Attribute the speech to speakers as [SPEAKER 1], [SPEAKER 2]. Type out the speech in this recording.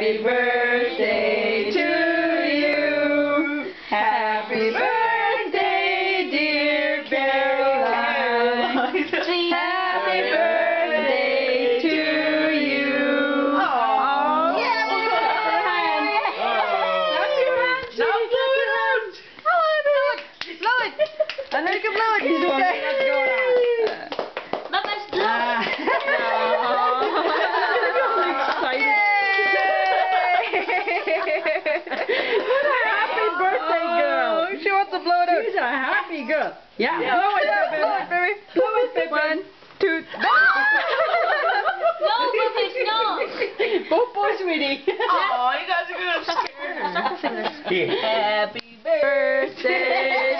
[SPEAKER 1] Happy birthday to you. Happy birthday, dear Caroline. Happy birthday to you. Oh, yeah, blow it. I know you can blow it. He's okay. Let's go now.
[SPEAKER 2] Let's blow it.
[SPEAKER 1] She wants to blow it out.
[SPEAKER 3] She's a happy girl.
[SPEAKER 1] Yeah.
[SPEAKER 3] Blow it, baby.
[SPEAKER 1] Blow it, baby. Blow it, baby. 1, 2,
[SPEAKER 2] No, Bubbies, no.
[SPEAKER 3] Popo, sweetie.
[SPEAKER 1] Oh, you guys are gonna scare her.
[SPEAKER 2] Suck the fingers.
[SPEAKER 1] Happy birthday